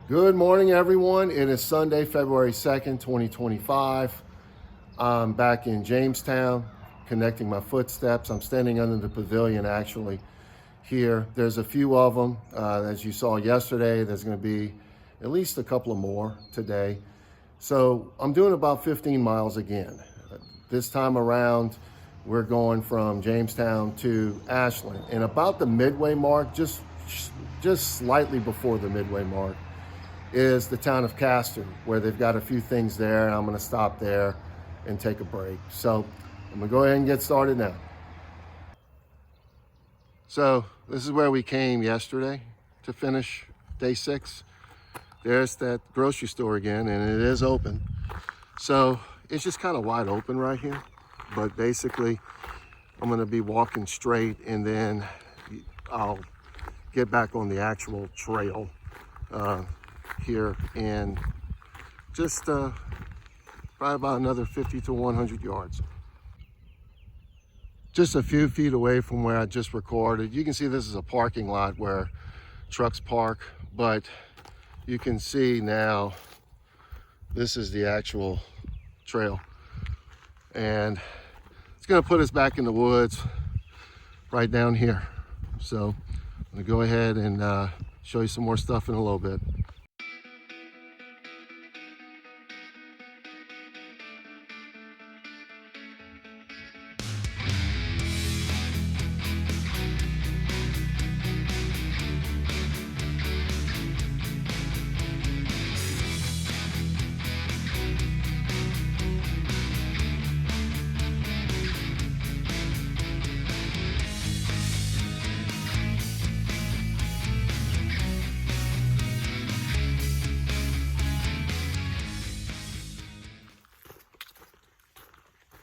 Good morning, everyone. It is Sunday, February 2nd, 2025. I'm back in Jamestown, connecting my footsteps. I'm standing under the pavilion, actually, here. There's a few of them. As you saw yesterday, there's going to be at least a couple of more today. So I'm doing about 15 miles again. This time around, we're going from Jamestown to Ashland. And about the midway mark, just slightly before the midway mark, is the Town of Castor, where they've got a few things there, and I'm going to stop there and take a break. So I'm going to go ahead and get started now. So this is where we came yesterday to finish day 6. There's that grocery store again, and it is open. So it's just kind of wide open right here. But basically, I'm going to be walking straight, and then I'll get back on the actual trail here in just probably about another 50 to 100 yards. Just a few feet away from where I just recorded. You can see this is a parking lot where trucks park, but you can see now this is the actual trail. And it's gonna put us back in the woods right down here. So I'm gonna go ahead and show you some more stuff in a little bit.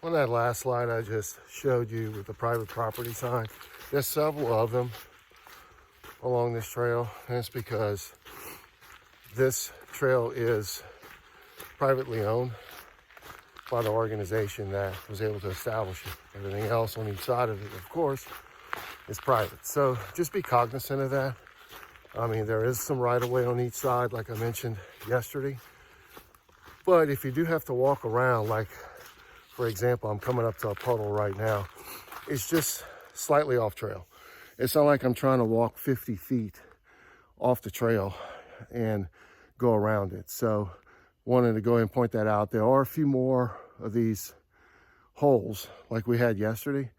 On that last slide I just showed you with the private property sign, there's several of them along this trail, and it's because this trail is privately owned by the organization that was able to establish it. Everything else on each side of it, of course, is private. So just be cognizant of that. I mean, there is some right-of-way on each side, like I mentioned yesterday. But if you do have to walk around, like, for example, I'm coming up to a puddle right now. It's just slightly off trail. It's not like I'm trying to walk 50 feet off the trail and go around it. So wanted to go ahead and point that out. There are a few more of these holes like we had yesterday,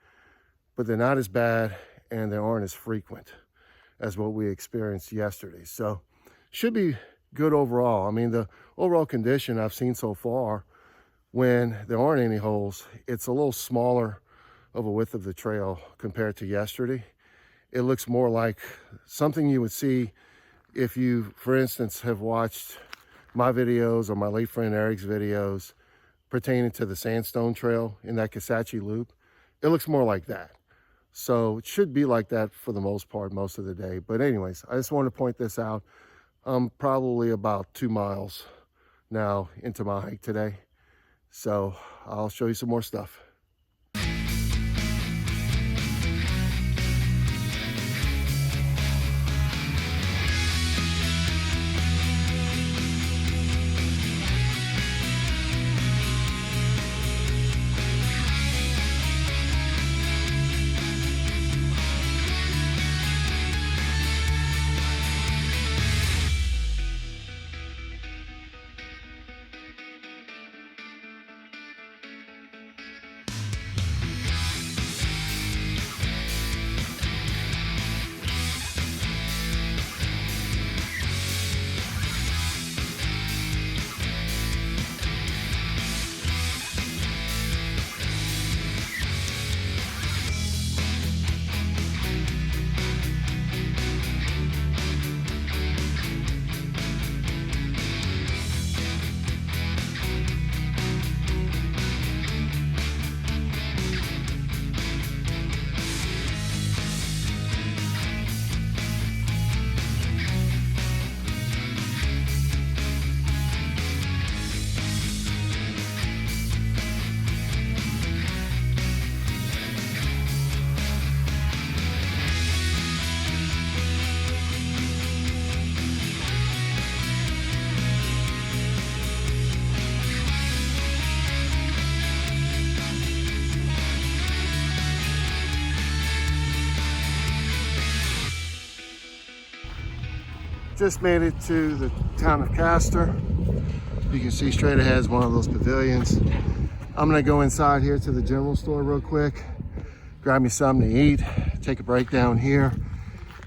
but they're not as bad and they aren't as frequent as what we experienced yesterday. So should be good overall. I mean, the overall condition I've seen so far, when there aren't any holes, it's a little smaller of a width of the trail compared to yesterday. It looks more like something you would see if you, for instance, have watched my videos or my late friend Eric's videos pertaining to the Sandstone Trail in that Castor Loop. It looks more like that. So it should be like that for the most part, most of the day. But anyways, I just wanted to point this out. I'm probably about 2 miles now into my hike today. So I'll show you some more stuff. Just made it to the town of Castor. You can see straight ahead is one of those pavilions. I'm gonna go inside here to the general store real quick, grab me something to eat, take a break down here.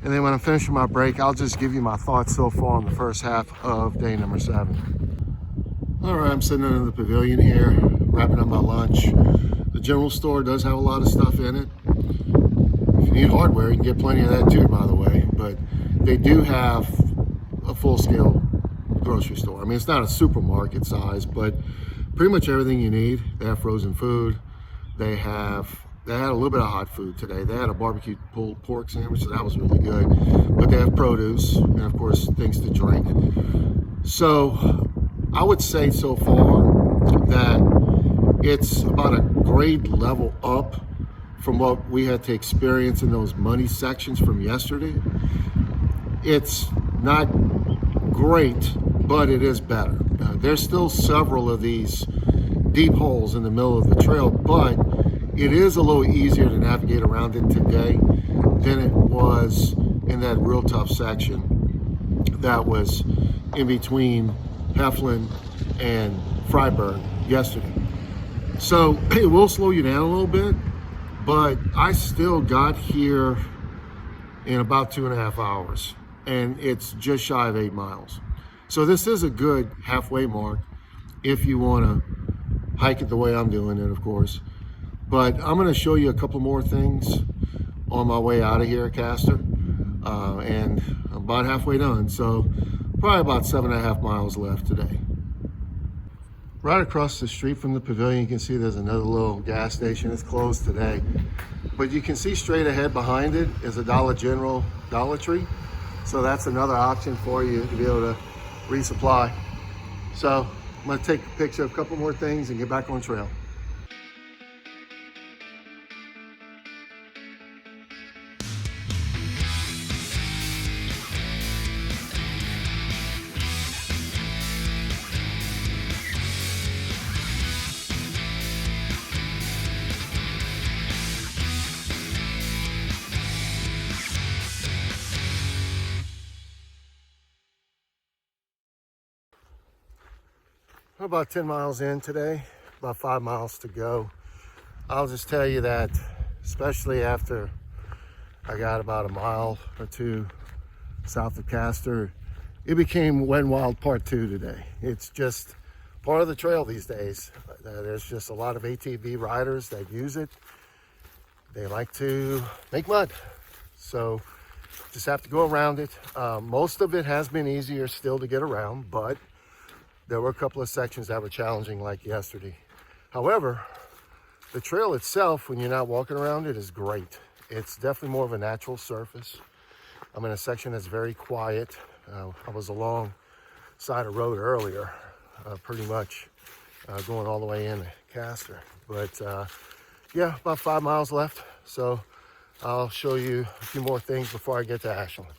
And then when I'm finished with my break, I'll just give you my thoughts so far on the first half of day number 7. All right, I'm sitting in the pavilion here, wrapping up my lunch. The general store does have a lot of stuff in it. If you need hardware, you can get plenty of that too, by the way. But they do have a full-scale grocery store. I mean, it's not a supermarket size, but pretty much everything you need. They have frozen food. They had a little bit of hot food today. They had a barbecue pulled pork sandwich, so that was really good. But they have produce and, of course, things to drink. So I would say so far that it's about a grade level up from what we had to experience in those money sections from yesterday. It's not great, but it is better. There's still several of these deep holes in the middle of the trail, but it is a little easier to navigate around it today than it was in that real tough section that was in between Heflin and Freiburg yesterday. So it will slow you down a little bit, but I still got here in about 2.5 hours, and it's just shy of 8 miles. So this is a good halfway mark if you want to hike it the way I'm doing it, of course. But I'm going to show you a couple more things on my way out of here at Castor, and I'm about halfway done, so probably about 7.5 miles left today. Right across the street from the pavilion, you can see there's another little gas station. It's closed today, but you can see straight ahead behind it is a Dollar General Dollar Tree, so that's another option for you to be able to resupply. So I'm going to take a picture of a couple more things and get back on trail. We're about 10 miles in today, about 5 miles to go. I'll just tell you that, especially after I got about a mile or two south of Castor, it became Wet n Wild Part 2 today. It's just part of the trail these days. There's just a lot of ATV riders that use it. They like to make mud, so just have to go around it. Most of it has been easier still to get around, but there were a couple of sections that were challenging like yesterday. However, the trail itself, when you're not walking around it, is great. It's definitely more of a natural surface. I'm in a section that's very quiet. I was alongside a road earlier, pretty much going all the way into Castor. But yeah, about 5 miles left. So I'll show you a few more things before I get to Ashland.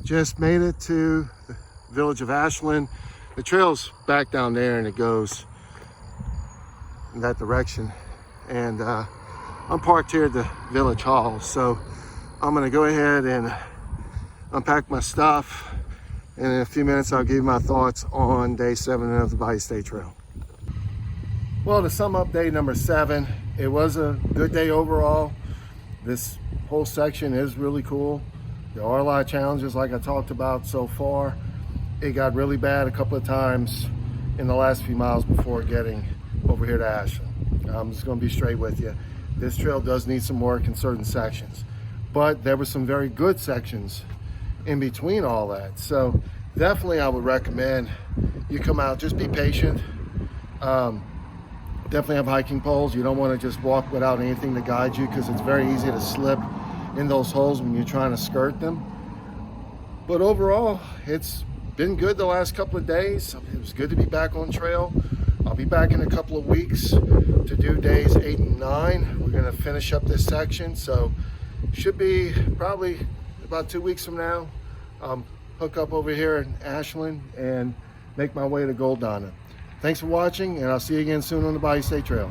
Just made it to the Village of Ashland. The trail's back down there and it goes in that direction. And I'm parked here at the Village Hall. So I'm gonna go ahead and unpack my stuff. And in a few minutes, I'll give you my thoughts on day 7 of the Bayou State Trail. Well, to sum up day number 7, it was a good day overall. This whole section is really cool. There are a lot of challenges like I talked about so far. It got really bad a couple of times in the last few miles before getting over here to Ashland. I'm just gonna be straight with you. This trail does need some work in certain sections, but there were some very good sections in between all that. So definitely I would recommend you come out. Just be patient. Definitely have hiking poles. You don't want to just walk without anything to guide you, because it's very easy to slip in those holes when you're trying to skirt them. But overall, it's been good the last couple of days. It was good to be back on trail. I'll be back in a couple of weeks to do days 8 and 9. We're going to finish up this section, so should be probably about 2 weeks from now. Hook up over here in Ashland and make my way to Gold Donna. Thanks for watching, and I'll see you again soon on the Bayou State Trail.